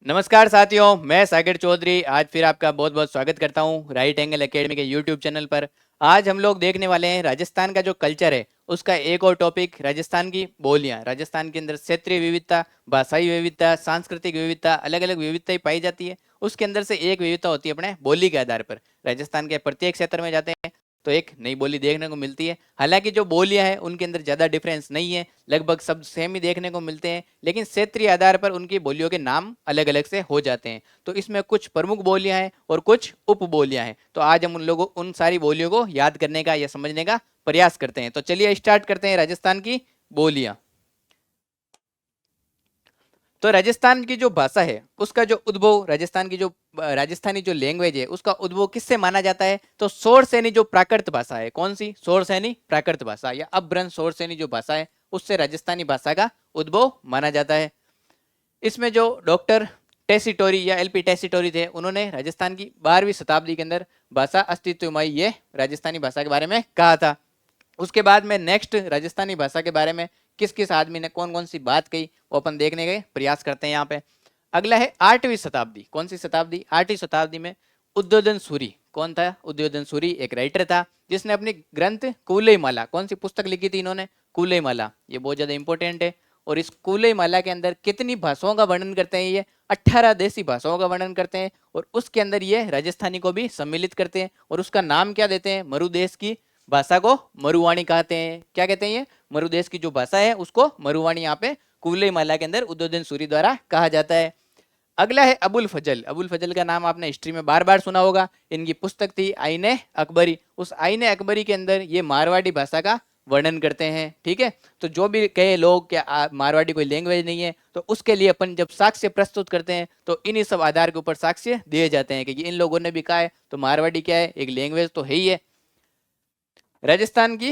नमस्कार साथियों, मैं सागर चौधरी आज फिर आपका बहुत बहुत स्वागत करता हूं राइट एंगल एकेडमी के यूट्यूब चैनल पर। आज हम लोग देखने वाले हैं राजस्थान का जो कल्चर है उसका एक और टॉपिक, राजस्थान की बोलियां। राजस्थान के अंदर क्षेत्रीय विविधता, भाषाई विविधता, सांस्कृतिक विविधता, अलग अलग विविधताएं पाई जाती है। उसके अंदर से एक विविधता होती है अपने बोली के आधार पर। राजस्थान के प्रत्येक क्षेत्र में जाते हैं तो एक नई बोली देखने को मिलती है। हालांकि जो बोलियां हैं उनके अंदर ज़्यादा डिफरेंस नहीं है, लगभग सब सेम ही देखने को मिलते हैं, लेकिन क्षेत्रीय आधार पर उनकी बोलियों के नाम अलग अलग से हो जाते हैं। तो इसमें कुछ प्रमुख बोलियां हैं और कुछ उप बोलियां हैं। तो आज हम उन सारी बोलियों को याद करने का या समझने का प्रयास करते हैं। तो चलिए स्टार्ट करते हैं राजस्थान की बोलियां। तो राजस्थान की जो भाषा है उसका जो उद्भव, राजस्थान की जो राजस्थानी जो लैंग्वेज है उसका उद्भव किससे माना जाता है? तो शोर सेनी जो प्राकृत भाषा है, कौन सी? शोर सेनी प्राकृत भाषा या अपभ्रंश शोर सेनी जो भाषा है उससे राजस्थानी भाषा का उद्भव माना जाता है। इसमें जो डॉक्टर टेसिटोरी या एलपी टेसिटोरी थे उन्होंने राजस्थान की 12वीं शताब्दी के अंदर भाषा अस्तित्व में ये राजस्थानी भाषा के बारे में कहा था। उसके बाद में नेक्स्ट राजस्थानी भाषा के बारे में किस किस आदमी ने कौन कौन सी बात कही वो अपन देखने के प्रयास करते हैं यहाँ पे। अगला है 8वीं शताब्दी। कौन सी शताब्दी? 8वीं शताब्दी में उद्योधन सूरी। कौन था? उद्योधन सूरी एक राइटर था जिसने अपनी ग्रंथ कूलई माला, कौन सी पुस्तक लिखी थी इन्होंने? कूलई माला। ये बहुत ज्यादा इंपॉर्टेंट है। और इस कूलई माला के अंदर कितनी भाषाओं का वर्णन करते हैं? ये 18 देसी भाषाओं का वर्णन करते हैं और उसके अंदर ये राजस्थानी को भी सम्मिलित करते हैं। और उसका नाम क्या देते हैं? मरुदेश की भाषा को मरुवाणी कहते हैं। क्या कहते हैं? ये मरुदेश की जो भाषा है उसको मरुवाणी यहाँ पे कूलई माला के अंदर उद्योधन सूरी द्वारा कहा जाता है। अगला है अबुल फजल। अबुल फजल का नाम आपने हिस्ट्री में बार बार सुना होगा। इनकी पुस्तक थी आईने अकबरी। उस आईने अकबरी के अंदर ये मारवाड़ी भाषा का वर्णन करते हैं। ठीक है, तो जो भी कहे लोग कि मारवाड़ी कोई लैंग्वेज नहीं है, तो उसके लिए अपन जब साक्ष्य प्रस्तुत करते हैं तो इन्हीं सब आधार के ऊपर साक्ष्य दिए जाते हैं कि इन लोगों ने भी कहा है, तो मारवाड़ी क्या है? एक लैंग्वेज तो है ही है। राजस्थान की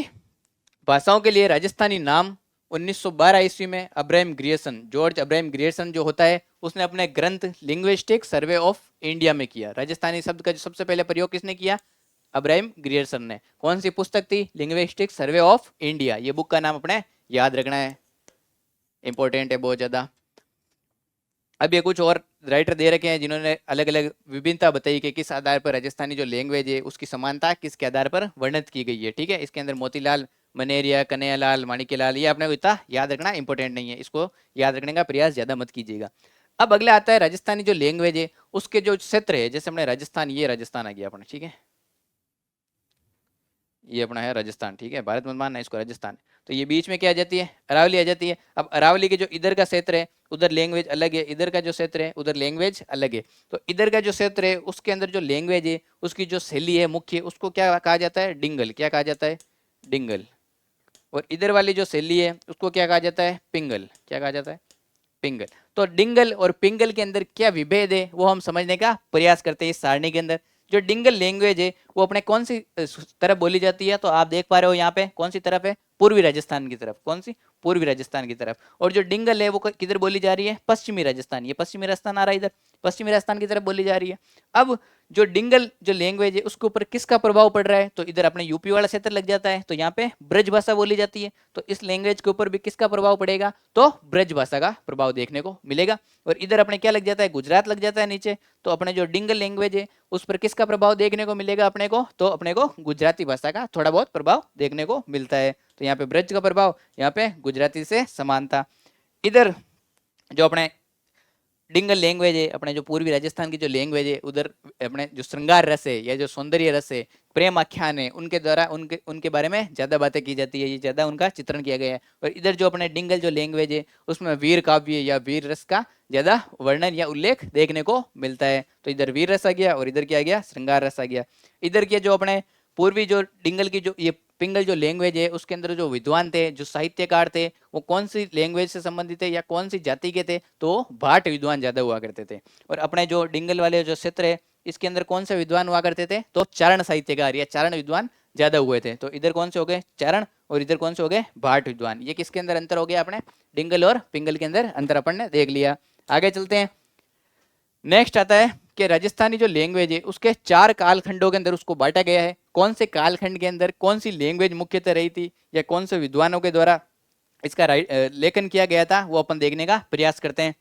भाषाओं के लिए राजस्थानी नाम 1912 ईस्वी में Abraham Grierson, George Abraham Grierson जो होता है उसने अपने ग्रंथ लिंग्विस्टिक सर्वे ऑफ इंडिया में किया। राजस्थानी शब्द का जो सबसे पहले प्रयोग किसने किया? अब्राहम ग्रियर्सन ने। कौन सी पुस्तक थी? Linguistic survey of India. ये बुक का नाम अपने याद रखना है, इंपॉर्टेंट है बहुत ज्यादा। अब ये कुछ और राइटर दे रखे हैं जिन्होंने अलग अलग विभिन्नता बताई कि किस आधार पर राजस्थानी जो लैंग्वेज है उसकी समानता किसके आधार पर वर्णित की गई है। ठीक है, इसके अंदर मोतीलाल मनेरिया, कन्हैयालाल, माणिक्यलाल, ये आपने को इतना याद रखना इंपॉर्टेंट नहीं है, इसको याद रखने का प्रयास ज्यादा मत कीजिएगा। अब अगला आता है राजस्थानी जो लैंग्वेज है उसके जो क्षेत्र है, जैसे हमने राजस्थान, ये राजस्थान आ गया अपना। ठीक है, ये अपना है राजस्थान। ठीक है, भारत मत मानना इसको, राजस्थान। तो ये बीच में क्या आ जाती है? अरावली आ जाती है। अब अरावली के जो इधर का क्षेत्र है उधर लैंग्वेज अलग है, इधर का जो क्षेत्र है उधर लैंग्वेज अलग है। तो इधर का जो क्षेत्र है उसके अंदर जो लैंग्वेज है उसकी जो शैली है मुख्य, उसको क्या कहा जाता है? डिंगल। क्या कहा जाता है? डिंगल। और इधर वाली जो शैली है उसको क्या कहा जाता है? पिंगल। क्या कहा जाता है? पिंगल। तो डिंगल और पिंगल के अंदर क्या विभेद है वो हम समझने का प्रयास करते हैं इस सारणी के अंदर। जो डिंगल लैंग्वेज है वो अपने कौन सी तरफ बोली जाती है? तो आप देख पा रहे हो यहाँ पे कौन सी तरफ है? पूर्वी राजस्थान की तरफ। कौन सी? पूर्वी राजस्थान की तरफ। और जो डिंगल है वो किधर बोली जा रही है? पश्चिमी राजस्थान। ये पश्चिमी राजस्थान आ रहा है, इधर पश्चिमी राजस्थान की तरफ बोली जा रही है। अब जो डिंगल जो लैंग्वेज है उसके ऊपर किसका प्रभाव पड़ रहा है? तो इधर अपने यूपी वाला क्षेत्र लग जाता है, तो यहाँ पे ब्रज भाषा बोली जाती है। तो इस लैंग्वेज के ऊपर भी किसका प्रभाव पड़ेगा? तो ब्रज भाषा का प्रभाव देखने को मिलेगा। और इधर अपने क्या लग जाता है? गुजरात लग जाता है नीचे। तो अपने जो डिंगल लैंग्वेज है उस पर किसका प्रभाव देखने को मिलेगा अपने को? तो अपने को गुजराती भाषा का थोड़ा बहुत प्रभाव देखने को मिलता है। तो यहाँ पे ब्रज का प्रभाव, यहाँ पे गुजराती से समानता। इधर जो अपने डिंगल लैंग्वेज है, अपने जो पूर्वी राजस्थान की जो लैंग्वेज है उधर अपने जो श्रृंगार रस है या जो सौंदर्य रस है, प्रेम आख्यान है, उनके द्वारा उनके उनके बारे में ज्यादा बातें की जाती है, ये ज्यादा उनका चित्रण किया गया है। और इधर जो अपने डिंगल जो लैंग्वेज है उसमें वीर काव्य या वीर रस का ज्यादा वर्णन या उल्लेख देखने को मिलता है। तो इधर वीर रस आ गया और इधर क्या आ गया? श्रृंगार रस आ गया। इधर के जो अपने पूर्वी जो डिंगल की जो ये पिंगल जो लैंग्वेज है उसके अंदर जो विद्वान थे, जो साहित्यकार थे, वो कौन सी लैंग्वेज से संबंधित है या कौन सी जाति के थे? तो भाट विद्वान ज्यादा हुआ करते थे। और अपने जो डिंगल वाले जो क्षेत्र है इसके अंदर कौन से विद्वान हुआ करते थे? तो चारण साहित्यकार या चारण विद्वान ज्यादा हुए थे। तो इधर कौन से हो गए? चारण, और इधर कौन से हो गए? भाट विद्वान। ये किसके अंदर अंतर हो गया? अपने डिंगल और पिंगल के अंदर अंतर अपन ने देख लिया। आगे चलते हैं। नेक्स्ट आता है कि राजस्थानी जो लैंग्वेज है उसके 4 कालखंडों के अंदर उसको बांटा गया है। कौन से कालखंड के अंदर कौन सी लैंग्वेज मुख्यतः रही थी या कौन से विद्वानों के द्वारा इसका लेखन किया गया था वो अपन देखने का प्रयास करते हैं।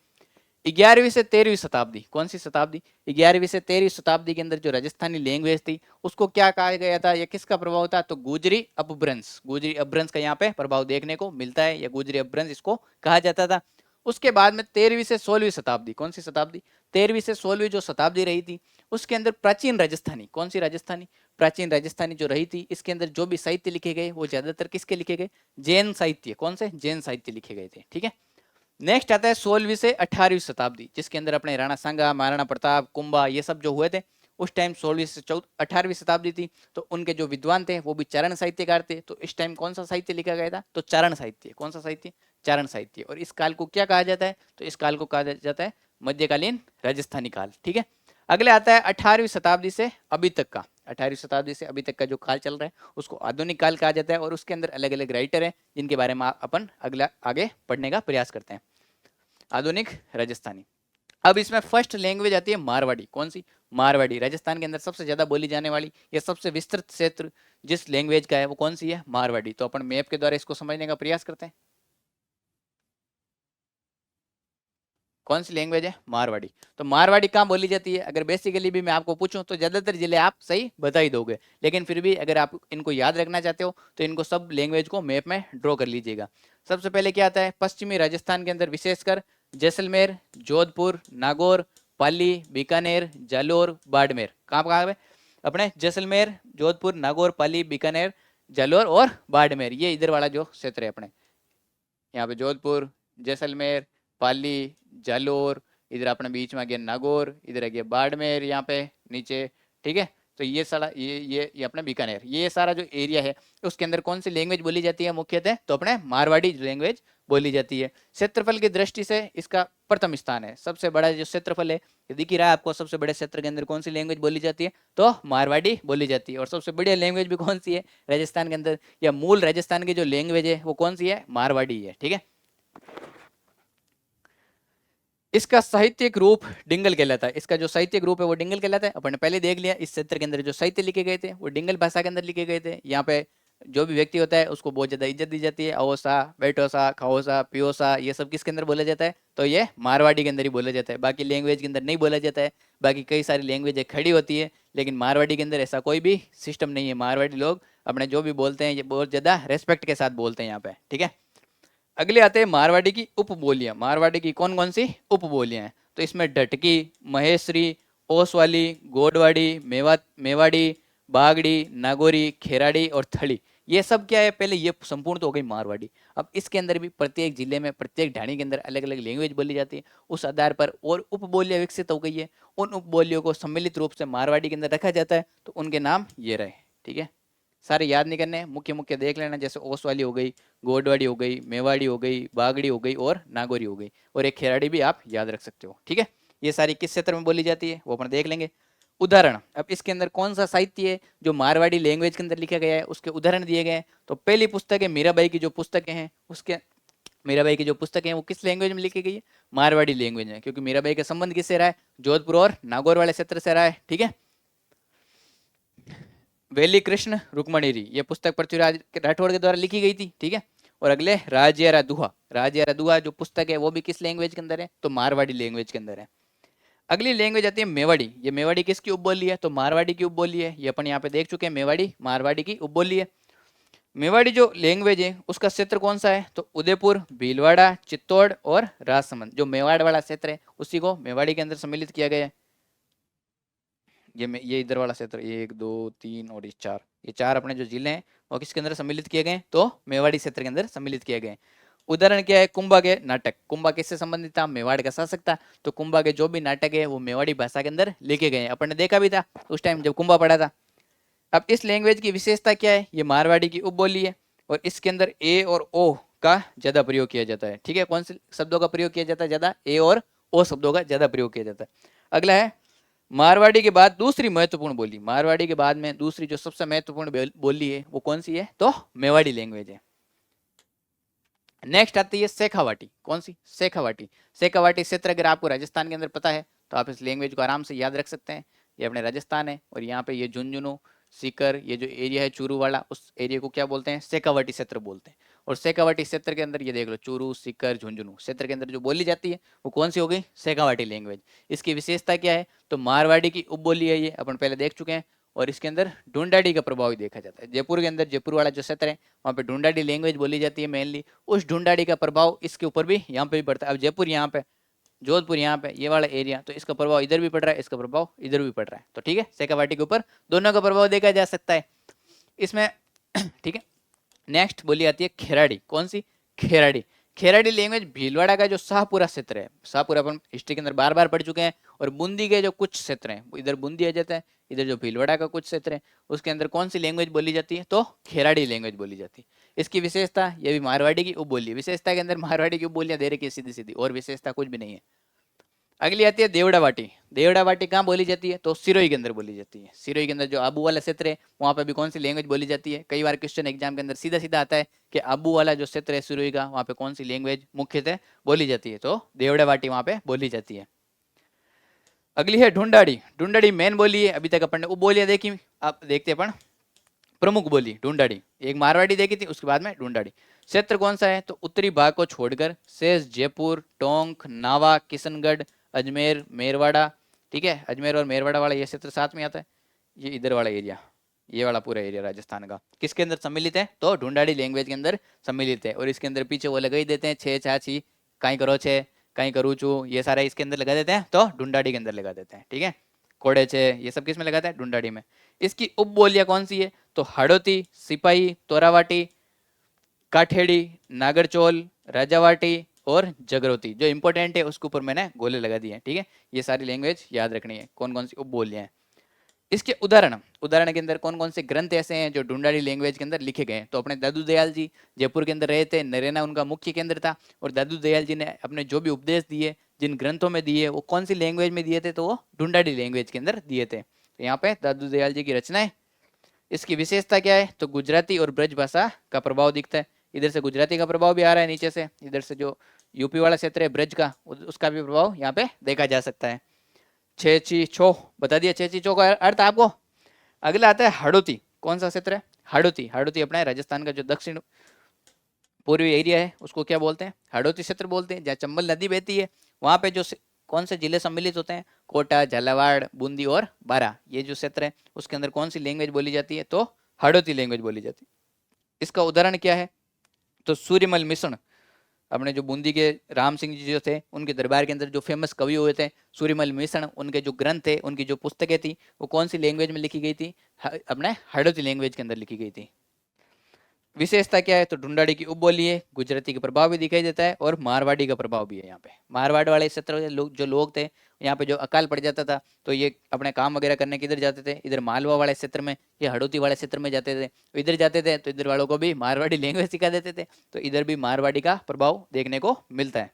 11वीं से 13वीं शताब्दी, कौन सी शताब्दी? 11वीं से 13वीं शताब्दी के अंदर जो राजस्थानी लैंग्वेज थी उसको क्या कहा गया था, या किसका प्रभाव था? तो गुजरी अपभ्रंश, गुजरी अपभ्रंश का यहाँ पे प्रभाव देखने को मिलता है, या गुजरी अपभ्रंश इसको कहा जाता था। उसके बाद में 13वीं से 16वीं शताब्दी, कौन सी शताब्दी? 13वीं से 16वीं जो शताब्दी रही थी उसके अंदर प्राचीन राजस्थानी, कौन सी राजस्थानी? प्राचीन राजस्थानी जो रही थी, इसके अंदर जो भी साहित्य लिखे गए वो ज्यादातर किसके लिखे गए? जैन साहित्य, कौन से? जैन साहित्य लिखे गए थे, ठीक है। नेक्स्ट आता है 16वीं से 18वीं शताब्दी, जिसके अंदर अपने राणा सांगा, महाराणा प्रताप, कुंभा ये सब जो हुए थे उस टाइम 16वीं से 18वीं शताब्दी थी। तो उनके जो विद्वान थे वो भी चारण साहित्यकार थे। तो इस टाइम कौन सा साहित्य लिखा गया था? तो चारण साहित्य, कौन सा साहित्य? चारण साहित्य। और इस काल को क्या कहा जाता है? तो इस काल को कहा जाता है मध्यकालीन राजस्थानी काल, ठीक है। अगले आता है 18वीं शताब्दी से अभी तक का, 18वीं शताब्दी से अभी तक का जो काल चल रहा है उसको आधुनिक काल कहा जाता है। और उसके अंदर अलग अलग राइटर हैं जिनके बारे में अपन अगला आगे पढ़ने का प्रयास करते हैं। आधुनिक राजस्थानी। अब इसमें फर्स्ट लैंग्वेज आती है मारवाड़ी, कौन सी? मारवाड़ी। राजस्थान के अंदर सबसे ज्यादा बोली जाने वाली या सबसे विस्तृत क्षेत्र जिस लैंग्वेज का है वो कौन सी है? मारवाड़ी। तो अपन मैप के द्वारा इसको समझने का प्रयास करते हैं। कौन सी लैंग्वेज है? मारवाड़ी। तो मारवाड़ी कहाँ बोली जाती है? अगर बेसिकली भी मैं आपको पूछूं तो ज्यादातर जिले आप सही बता ही दोगे, लेकिन फिर भी अगर आप इनको याद रखना चाहते हो तो इनको सब लैंग्वेज को मैप में ड्रॉ कर लीजिएगा। सबसे पहले क्या आता है? पश्चिमी राजस्थान के अंदर विशेषकर जैसलमेर, जोधपुर, नागौर, पाली, बीकानेर, जालोर, बाड़मेर। कहाँ कहाँ पे? अपने जैसलमेर, जोधपुर, नागौर, पाली, बीकानेर, जालोर और बाड़मेर। ये इधर वाला जो क्षेत्र है अपने, यहाँ पे जोधपुर, जैसलमेर, पाली, जालोर, इधर अपने बीच में आ गया नागौर, इधर आ गया बाड़मेर यहाँ पे नीचे, ठीक है। तो ये सारा ये अपने बीकानेर, ये सारा जो एरिया है उसके अंदर कौन सी लैंग्वेज बोली जाती है मुख्यतः? तो अपने मारवाड़ी लैंग्वेज बोली जाती है। क्षेत्रफल की दृष्टि से इसका प्रथम स्थान है। सबसे बड़ा जो क्षेत्रफल है दिख ही रहा है आपको, सबसे बड़े क्षेत्र के अंदर कौन सी लैंग्वेज बोली जाती है? तो मारवाड़ी बोली जाती है। और सबसे बढ़िया लैंग्वेज भी कौन सी है राजस्थान के अंदर, या मूल राजस्थान की जो लैंग्वेज है वो कौन सी है? मारवाड़ी है, ठीक है। इसका साहित्यिक रूप डिंगल कहलाता है। इसका जो साहित्यिक रूप है वो डिंगल कहलाता है। अपन ने पहले देख लिया, इस क्षेत्र के अंदर जो साहित्य लिखे गए थे वो डिंगल भाषा के अंदर लिखे गए थे। यहाँ पे जो भी व्यक्ति होता है उसको बहुत ज्यादा इज्जत दी जाती है। अवोसा, बैठोसा, खाओसा, पियोसा, ये सब किसके अंदर बोला जाता है? तो ये मारवाड़ी के अंदर ही बोला जाता है। बाकी लैंग्वेज के अंदर नहीं बोला जाता है। बाकी कई सारी लैंग्वेज खड़ी होती है, लेकिन मारवाड़ी के अंदर ऐसा कोई भी सिस्टम नहीं है। मारवाड़ी लोग अपने जो भी बोलते हैं ये बहुत ज्यादा रेस्पेक्ट के साथ बोलते हैं यहाँ पे, ठीक है। अगले आते हैं मारवाड़ी की उपबोलियां। मारवाड़ी की कौन कौन सी उपबोलियां हैं? तो इसमें डटकी, महेश्वरी, ओसवाली, गोडवाड़ी, मेवाड़ी, बागड़ी, नागौरी, खेराड़ी और थड़ी, ये सब क्या है? पहले ये संपूर्ण तो हो गई मारवाड़ी। अब इसके अंदर भी प्रत्येक जिले में प्रत्येक ढाणी के अंदर अलग अलग लैंग्वेज बोली जाती है। उस आधार पर और उपबोलियां विकसित हो गई है। उन उपबोलियों को सम्मिलित रूप से मारवाड़ी के अंदर रखा जाता है। तो उनके नाम ये रहे, ठीक है। सारे याद नहीं करने, मुख्य मुख्य देख लेना। जैसे ओसवाली हो गई, गोडवाड़ी हो गई, मेवाड़ी हो गई, बागड़ी हो गई और नागौरी हो गई, और एक खेराड़ी भी आप याद रख सकते हो, ठीक है। ये सारी किस क्षेत्र में बोली जाती है वो अपन देख लेंगे। उदाहरण, अब इसके अंदर कौन सा साहित्य है जो मारवाड़ी लैंग्वेज के अंदर लिखा गया है, उसके उदाहरण दिए गए हैं। तो पहली पुस्तक है मीराबाई की जो पुस्तकें हैं, उसके मीराबाई की जो पुस्तकें हैं वो किस लैंग्वेज में लिखी गई है? मारवाड़ी लैंग्वेज में, क्योंकि मीराबाई का संबंध किससे रहा है? जोधपुर और नागौर वाले क्षेत्र से रहा है, ठीक है। वेली कृष्ण रुक्मणीरी, ये पुस्तक पृथ्वीराज राठौड़ के द्वारा लिखी गई थी, ठीक है। और अगले राजियारा दुहा, राजियारा दुहा जो पुस्तक है वो भी किस लैंग्वेज के अंदर है? तो मारवाड़ी लैंग्वेज के अंदर है। अगली लैंग्वेज आती है मेवाड़ी। ये मेवाड़ी किसकी उपबोली है? तो मारवाड़ी की उपबोली है। ये अपन यहाँ पे देख चुके हैं, मेवाड़ी मारवाड़ी की उपबोली है। मेवाड़ी जो लैंग्वेज है उसका क्षेत्र कौन सा है? तो उदयपुर, भीलवाड़ा, चित्तौड़ और राजसमंद, जो मेवाड़ वाला क्षेत्र है उसी को मेवाड़ी के अंदर सम्मिलित किया गया है। ये इधर वाला क्षेत्र 1 2 3 और ये 4, ये 4 अपने जो जिले हैं वो किसके अंदर सम्मिलित किए गए? तो मेवाड़ी क्षेत्र के अंदर सम्मिलित किए गए। उदाहरण क्या है? कुंभा के नाटक। कुंभा किससे संबंधित था? मेवाड़ का शासक था। तो कुंभा के जो भी नाटक है वो मेवाड़ी भाषा के अंदर लिखे गए हैं। अपन ने देखा भी था उस टाइम जब कुंभा पढ़ा था। अब इस लैंग्वेज की विशेषता क्या है? ये मारवाड़ी की उपबोली है और इसके अंदर ए और ओ का ज्यादा प्रयोग किया जाता है, ठीक है। कौन से शब्दों का प्रयोग किया जाता है ज्यादा? ए और ओ शब्दों का ज्यादा प्रयोग किया जाता है। अगला है मारवाड़ी के बाद दूसरी महत्वपूर्ण बोली। मारवाड़ी के बाद में दूसरी जो सबसे महत्वपूर्ण बोली है वो कौन सी है? तो मेवाड़ी लैंग्वेज है। नेक्स्ट आती है शेखावाटी। कौन सी? शेखावाटी। शेखावाटी क्षेत्र अगर आपको राजस्थान के अंदर पता है तो आप इस लैंग्वेज को आराम से याद रख सकते हैं। ये अपने राजस्थान है और यहाँ पे ये झुंझुनू, सीकर, ये जो एरिया है चूरू वाला, उस एरिया को क्या बोलते हैं? शेखावाटी क्षेत्र बोलते हैं। और शेखावाटी क्षेत्र के अंदर ये देख लो चूरू, सीकर, झुंझुनू क्षेत्र के अंदर जो बोली जाती है वो कौन सी हो गई? शेखावाटी लैंग्वेज। इसकी विशेषता क्या है? तो मारवाड़ी की उपबोली है, ये अपन पहले देख चुके हैं। और इसके अंदर ढूंढाड़ी का प्रभाव भी देखा जाता है। जयपुर के अंदर जयपुर वाला जो क्षेत्र है वहाँ पे ढूंढाड़ी लैंग्वेज बोली जाती है मेनली। उस ढूंढाड़ी का प्रभाव इसके ऊपर भी यहाँ पे भी पड़ता है। अब जयपुर यहाँ पे, जोधपुर यहाँ पे, ये वाला एरिया, तो इसका प्रभाव इधर भी पड़ रहा है, इसका प्रभाव इधर भी पड़ रहा है। तो ठीक है, शेखावाटी के ऊपर दोनों का प्रभाव देखा जा सकता है इसमें। ठीक है, नेक्स्ट बोली आती है खेराड़ी। कौन सी? खेराड़ी। खेराड़ी लैंग्वेज भीलवाड़ा का जो शाहपुरा क्षेत्र है, शाहपुरा अपन हिस्ट्री के अंदर बार बार पढ़ चुके हैं, और बूंदी के जो कुछ क्षेत्र हैं, इधर बूंदी आ जाता है, इधर जो भीलवाड़ा का कुछ क्षेत्र है उसके अंदर कौन सी लैंग्वेज बोली जाती है? तो खेराड़ी लैंग्वेज बोली जाती है। इसकी विशेषता, ये भी मारवाड़ी की उपबोली। विशेषता के अंदर मारवाड़ी की उपबोलियां दे रखी है सीधी सीधी, और विशेषता कुछ भी नहीं है। अगली आती है देवड़ावाटी। देवड़ावाटी कहाँ बोली जाती है? तो सिरोही के अंदर बोली जाती है। सिरोही के अंदर जो आबू वाला क्षेत्र है वहाँ पे भी कौन सी लैंग्वेज बोली जाती है? कई बार क्वेश्चन एग्जाम के अंदर सीधा सीधा आता है कि आबू वाला जो क्षेत्र है सिरोही का, वहाँ पे कौन सी लैंग्वेज मुख्यतः बोली जाती है? तो देवड़ावाटी वहाँ पे बोली जाती है। अगली है ढूंढाड़ी। ढूंढाड़ी मेन बोली है, अभी तक अपन ने उपबोलियां देखी, आप देखते अपन प्रमुख बोली ढूंढाड़ी। एक मारवाड़ी देखी थी, उसके बाद में ढूंढाड़ी। क्षेत्र कौन सा है? तो उत्तरी भाग को छोड़कर शेष जयपुर, टोंक, नावा, किशनगढ़, अजमेर, मेरवाड़ा। ठीक है, अजमेर और मेरवाड़ा वाला ये क्षेत्र साथ में आता है। ये इधर वाला एरिया, ये वाला पूरा एरिया राजस्थान का किसके अंदर सम्मिलित है? तो ढूंढाड़ी लैंग्वेज के अंदर सम्मिलित है। और इसके अंदर पीछे वो लगा ही देते हैं छे छाछी, कहीं करो छे, कहीं करूँ चू, ये सारा इसके अंदर लगा देते हैं, तो ढूंढाड़ी के अंदर लगा देते हैं। ठीक है, कोड़े छे, ये सब किस में लगाते हैं? ढूंढाड़ी में। इसकी उपबोलियां कौन सी है? तो हड़ौती, सिपाही, तोरावाटी, काठेड़ी, नागरचोल, राजावाटी और जगरोती। जो इंपॉर्टेंट है उसके ऊपर मैंने गोले लगा दिए हैं। ठीक है, ये सारी लैंग्वेज याद रखनी है, कौन कौन सी उपबोलियां हैं। इसके उदाहरण के अंदर कौन कौन से ग्रंथ ऐसे हैं जो ढूंढाड़ी लैंग्वेज के अंदर लिखे गए हैं? तो अपने दादू दयाल जी जयपुर के अंदर रहे थे, नरेना उनका मुख्य केंद्र था, और दादू दयाल जी ने अपने जो भी उपदेश दिए, जिन ग्रंथों में दिए, वो कौन सी लैंग्वेज में दिए थे? तो वो ढूंढाड़ी लैंग्वेज के अंदर दिए थे। तो यहाँ पे दादू दयाल जी की रचनाएं। इसकी विशेषता क्या है? तो गुजराती और ब्रज भाषा का प्रभाव दिखता है। इधर से गुजराती का प्रभाव भी आ रहा है नीचे से, इधर से जो यूपी वाला क्षेत्र है ब्रज का, उसका भी प्रभाव यहाँ पे देखा जा सकता है। छेची छो बता दिया, छेची छो का अर्थ आपको। अगला आता है हड़ौती। कौन सा क्षेत्र है? हड़ौती। हड़ौती अपना राजस्थान का जो दक्षिण पूर्वी एरिया है उसको क्या बोलते हैं? हड़ौती क्षेत्र बोलते हैं। जहाँ चंबल नदी बहती है वहाँ पे जो कौन से जिले सम्मिलित होते हैं? कोटा, झालावाड़, बूंदी और बारा, ये जो क्षेत्र है उसके अंदर कौन सी लैंग्वेज बोली जाती है? तो हड़ौती लैंग्वेज बोली जाती है। इसका उदाहरण क्या है? तो सूर्यमल मिश्रण, अपने जो बूंदी के राम सिंह जी जो थे उनके दरबार के अंदर जो फेमस कवि हुए थे सूर्यमल मिश्रण, उनके जो ग्रंथ थे, उनकी जो पुस्तकें थी, वो कौन सी लैंग्वेज में लिखी गई थी? अपने हड़ौती लैंग्वेज के अंदर लिखी गई थी। विशेषता क्या है? तो ढूंढाड़ी की उपबोली है, गुजराती का प्रभाव भी दिखाई देता है, और मारवाड़ी का प्रभाव भी है। यहाँ पे मारवाड़ वाले क्षेत्र जो लोग थे, यहाँ पे जो अकाल पड़ जाता था तो ये अपने काम वगैरह करने किधर जाते थे? इधर मालवा वाले क्षेत्र में, ये हड़ौती वाले क्षेत्र में जाते थे। इधर जाते थे तो इधर वालों को भी मारवाड़ी लैंग्वेज सिखा देते थे, तो इधर भी मारवाड़ी का प्रभाव देखने को मिलता है।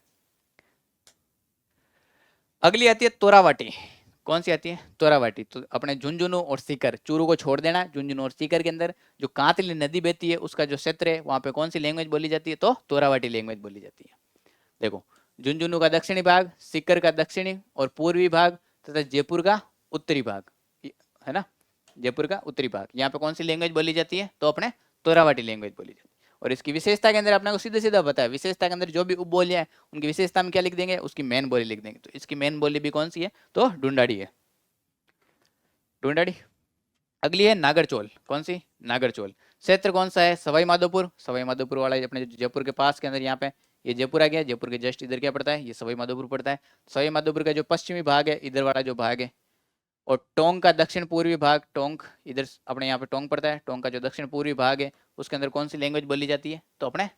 अगली आती है तोरावाटी। कौन सी आती है? तोरावाटी। तो अपने झुंझुनू और सीकर, चूरू को छोड़ देना, झुंझुनू और सीकर के अंदर जो कांतली नदी बहती है उसका जो क्षेत्र है वहां पे कौन सी लैंग्वेज बोली जाती है? तो तोरावाटी लैंग्वेज बोली जाती है। देखो, झुंझुनू का दक्षिणी भाग, सीकर का दक्षिणी और पूर्वी भाग, तथा जयपुर का उत्तरी भाग, है ना, जयपुर का उत्तरी भाग, यहाँ पे कौन सी लैंग्वेज बोली जाती है? तो अपने तोरावाटी लैंग्वेज बोली जाती है। और इसकी विशेषता के अंदर अपने को सीधे सीधा पता है, विशेषता के अंदर जो भी उपबोलियां है उनकी विशेषता में क्या लिख देंगे? उसकी मेन बोली लिख देंगे। तो इसकी मेन बोली भी कौन सी है? तो ढूंढाड़ी है, ढूंढाड़ी। अगली है नागरचोल। कौन सी? नागरचोल। क्षेत्र कौन सा है? सवाई माधोपुर। सवाई माधोपुर वाला अपने जयपुर के पास के अंदर, यहाँ पे ये जयपुर आ गया, जयपुर के जस्ट इधर क्या पड़ता है? ये सवाई माधोपुर पड़ता है। सवाई माधोपुर का जो पश्चिमी भाग है, इधर वाला जो भाग है, और टोंक का दक्षिण पूर्वी भाग, टोंक इधर अपने यहाँ पे टोंक पड़ता है, टोंक का जो दक्षिण पूर्वी भाग है उसके अंदर कौन सी लैंग्वेज बोली जाती है? तो अपने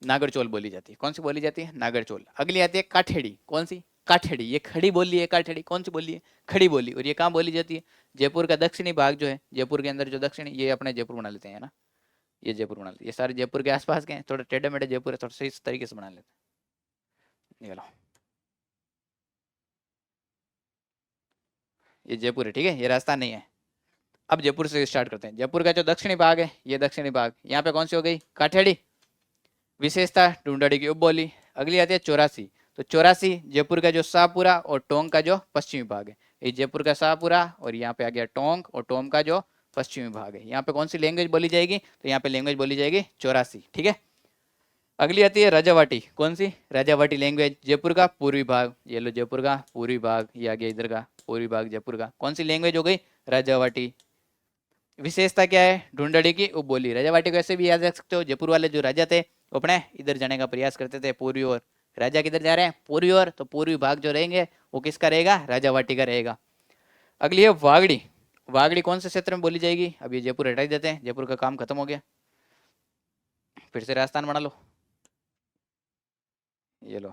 नागरचोल बोली जाती है। कौन सी बोली जाती है? नागरचोल। अगली आती है काठेड़ी। कौन सी? काठेड़ी। ये खड़ी बोली है काठेड़ी। कौन सी बोली है? खड़ी बोली। और ये कहाँ बोली जाती है? जयपुर का दक्षिणी भाग जो है, जयपुर के अंदर जो दक्षिणी, ये अपने जयपुर बना लेते हैं ना, ये जयपुर बना लेते हैं, ये सारे जयपुर के आसपास के हैं, थोड़े टेढ़े मेढ़े जयपुर है, थोड़ा सही तरीके से बना लेते हैं। निकालो, ये जयपुर है। ठीक है, ये राजस्थान नहीं है। अब जयपुर से स्टार्ट करते हैं। जयपुर का जो दक्षिणी भाग है, ये दक्षिणी भाग, यहाँ पे कौन सी हो गई? काठेड़ी। विशेषता ढूंढाड़ी की उपबोली। अगली आती है चौरासी। तो चौरासी जयपुर का जो शाहपुरा और टोंक का जो पश्चिमी भाग है, ये जयपुर का शाहपुरा और यहाँ पे आ गया टोंक, और टोंक का जो पश्चिमी भाग है, यहाँ पे कौन सी लैंग्वेज बोली जाएगी? तो यहाँ पे लैंग्वेज बोली जाएगी चौरासी। ठीक है, अगली आती है राजावाटी। कौन सी? राजावाटी लैंग्वेज, जयपुर का पूर्वी भाग। ये लो जयपुर का पूर्वी भाग, ये आ गया इधर का पूर्वी भाग जयपुर का। कौन सी लैंग्वेज हो गई? राजावाटी। विशेषता क्या है? ढूंढड़ी की उपबोली। राजावाटी को ऐसे भी याद रख सकते हो, जयपुर वाले जो राजा थे वो अपने इधर जाने का प्रयास करते थे पूर्वी ओर। राजा किधर जा रहे हैं? पूर्वी ओर, तो पूर्वी भाग जो रहेंगे वो किसका रहेगा? राजावाटी का रहेगा। अगली है वागड़ी। वागड़ी कौन से क्षेत्र में बोली जाएगी? अब ये जयपुर हटा ही देते हैं, जयपुर का काम खत्म हो गया, फिर से राजस्थान बना लो। ये लो,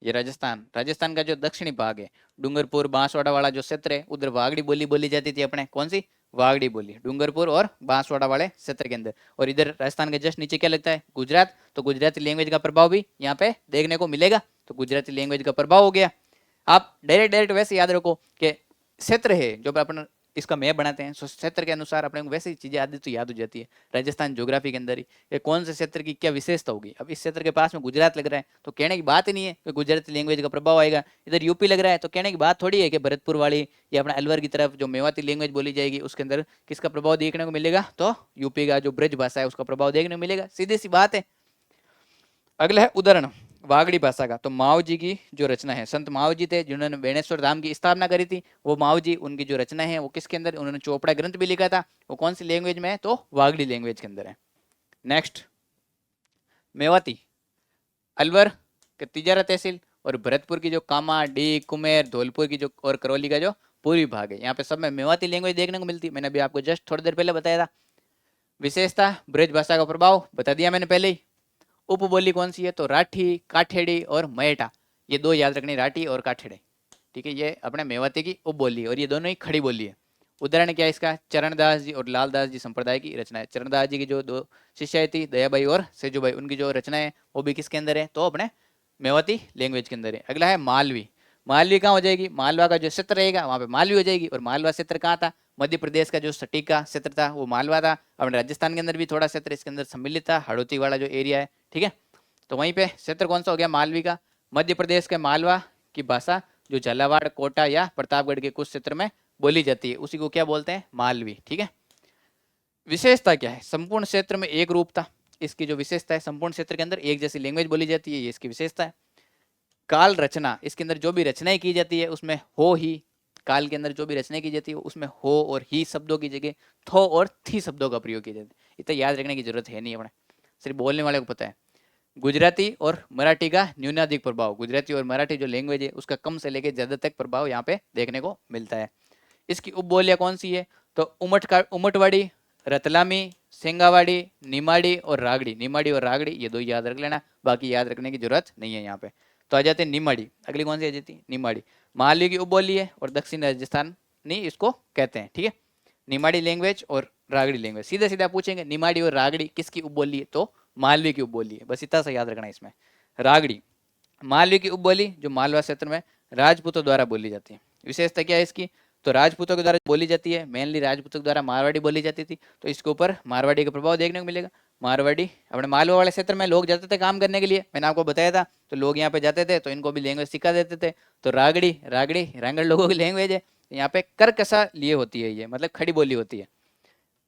ये राजस्थान। राजस्थान का जो दक्षिणी भाग है, डूंगरपुर बांसवाड़ा वाला जो क्षेत्र है, उधर वागड़ी बोली बोली जाती थी अपने। कौन सी? वागड़ी बोली, डूंगरपुर और बांसवाड़ा वाले क्षेत्र के अंदर। और इधर राजस्थान के जस्ट नीचे क्या लगता है? गुजरात। तो गुजराती लैंग्वेज का प्रभाव भी यहाँ पे देखने को मिलेगा, तो गुजराती लैंग्वेज का प्रभाव हो गया। आप डायरेक्ट डायरेक्ट वैसे याद रखो कि क्षेत्र है जो अपन इसका मैप बनाते हैं, सो क्षेत्र के अनुसार अपने को वैसी चीजें आदि तो याद हो जाती है। राजस्थान ज्योग्राफी के अंदर ही ये कौन से क्षेत्र की क्या विशेषता होगी। अब इस क्षेत्र के पास में गुजरात लग रहा है तो कहने की बात ही नहीं है कि गुजराती लैंग्वेज का प्रभाव आएगा। इधर यूपी लग रहा है तो कहने की बात थोड़ी है कि भरतपुर वाली या अपना अलवर की तरफ जो मेवाती लैंग्वेज बोली जाएगी उसके अंदर किसका प्रभाव देखने को मिलेगा? तो यूपी का जो ब्रज भाषा है उसका प्रभाव देखने को मिलेगा, सीधी सी बात है। अगला है उदाहरण वागड़ी भाषा का। तो माओ जी की जो रचना है, संत माओ जी थे जिन्होंने बेणेश्वर धाम की स्थापना करी थी, वो माओ जी, उनकी जो रचना है वो किसके अंदर? उन्होंने चोपड़ा ग्रंथ भी लिखा था, वो कौन सी लैंग्वेज में है? तो वागड़ी लैंग्वेज के अंदर है। नेक्स्ट, मेवाती अलवर के तिजारा तहसील और भरतपुर की जो कामा, डी, कुमेर, धौलपुर की जो और करौली का जो पूर्वी भाग है, यहाँ पे सब में मेवाती लैंग्वेज देखने को मिलती है। मैंने अभी आपको जस्ट थोड़ी देर पहले बताया था। विशेषता, ब्रज भाषा का प्रभाव बता दिया मैंने पहले ही। उपबोली कौन सी है? तो राठी, काठेड़ी और मयटा, ये दो याद रखनी, राठी और काठेड़े। ठीक है, ये अपने मेवाती की उपबोली है और ये दोनों ही खड़ी बोली है। उदाहरण क्या है इसका? चरणदास जी और लालदास जी संप्रदाय की रचना है। चरणदास जी की जो दो शिष्या थी, दयाबाई और सेजूबाई, उनकी जो रचना है वो भी किसके अंदर है? तो अपने मेवाती लैंग्वेज के अंदर है। अगला है मालवी। मालवी कहाँ हो जाएगी? मालवा का जो क्षेत्र रहेगा वहां पे मालवी हो जाएगी। और मालवा क्षेत्र कहाँ था? मध्य प्रदेश का जो सटीका क्षेत्र था वो मालवा था। अपने राजस्थान के अंदर भी थोड़ा क्षेत्र इसके अंदर सम्मिलित था, हड़ौती वाला जो एरिया है। ठीक है, तो वहीं पे क्षेत्र कौन सा हो गया? मालवी का। मध्य प्रदेश के मालवा की भाषा जो झालावाड़, कोटा या प्रतापगढ़ के कुछ क्षेत्र में बोली जाती है उसी को क्या बोलते हैं? मालवी। ठीक है, विशेषता क्या है? संपूर्ण क्षेत्र में एक रूपता, इसकी जो विशेषता है, संपूर्ण क्षेत्र के अंदर एक जैसी लैंग्वेज बोली जाती है, ये इसकी विशेषता है। काल रचना, इसके अंदर जो भी रचनाएं की जाती है उसमें हो ही, काल के अंदर जो भी रचनाएं की जाती है उसमें हो और ही शब्दों की जगह थो और थी शब्दों का प्रयोग किया जाता है। इतना याद रखने की जरूरत है नहीं, अपने सिर्फ बोलने वाले को पता है। गुजराती और मराठी का न्यूनाधिक प्रभाव, गुजराती और मराठी जो लैंग्वेज है उसका कम से लेकर ज्यादा तक प्रभाव यहाँ पे देखने को मिलता है। इसकी उपबोलियां कौन सी है? तो उमटवाड़ी, रतलामी, सेंगावाड़ी, निमाड़ी और रागड़ी। निमाड़ी और रागड़ी ये दो याद रख लेना, बाकी याद रखने की जरूरत नहीं है यहाँ पे। तो आ जाते हैं निमाड़ी। अगली कौन सी आ जाती है? निमाड़ी। मालवी की उपबोली है और दक्षिण राजस्थानी इसको कहते हैं। ठीक है, निमाड़ी लैंग्वेज और रागड़ी लैंग्वेज। सीधे सीधे पूछेंगे निमाड़ी और रागड़ी किसकी उपबोली है? तो मालवी की उपबोली है, बस इतना सा याद रखना है इसमें। रागड़ी मालवी की उपबोली जो मालवा क्षेत्र में राजपूतों द्वारा बोली जाती है। विशेषता क्या है इसकी? तो राजपूतों के द्वारा बोली जाती है, मेनली राजपूतों के द्वारा मारवाड़ी बोली जाती थी, तो इसके ऊपर मारवाड़ी का प्रभाव देखने को मिलेगा। मारवाड़ी अपने मालवा वाले क्षेत्र में लोग जाते थे काम करने के लिए, मैंने आपको बताया था, तो लोग यहाँ पे जाते थे तो इनको भी लैंग्वेज सिखा देते थे। तो रागड़ी रागड़ी रांगड़ लोगों की लैंग्वेज है, यहाँ पे कर्कशा लिए होती है, ये मतलब खड़ी बोली होती है।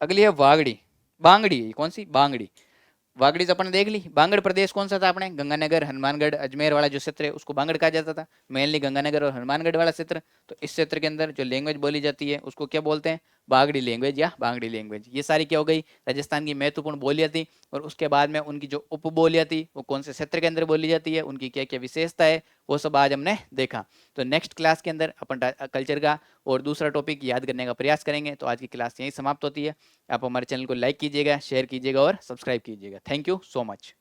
अगली है वागड़ी, बांगड़ी। कौन सी? बांगड़ी। वागड़ी तो अपन देख ली। बांगड़ प्रदेश कौन सा था अपने? गंगानगर, हनुमानगढ़, अजमेर वाला जो क्षेत्र है उसको बांगड़ कहा जाता था, मेनली गंगानगर और हनुमानगढ़ वाला क्षेत्र। तो इस क्षेत्र के अंदर जो लैंग्वेज बोली जाती है उसको क्या बोलते हैं? बागड़ी लैंग्वेज या बांगड़ी लैंग्वेज। ये सारी क्या हो गई? राजस्थान की महत्वपूर्ण बोलियां थी। और उसके बाद में उनकी जो उपबोलियां थी वो कौन से क्षेत्र के अंदर बोली जाती है, उनकी क्या क्या विशेषता है, वो सब आज हमने देखा। तो नेक्स्ट क्लास के अंदर अपन कल्चर का और दूसरा टॉपिक याद करने का प्रयास करेंगे। तो आज की क्लास यहीं समाप्त होती है। आप हमारे चैनल को लाइक कीजिएगा, शेयर कीजिएगा और सब्सक्राइब कीजिएगा। Thank you so much.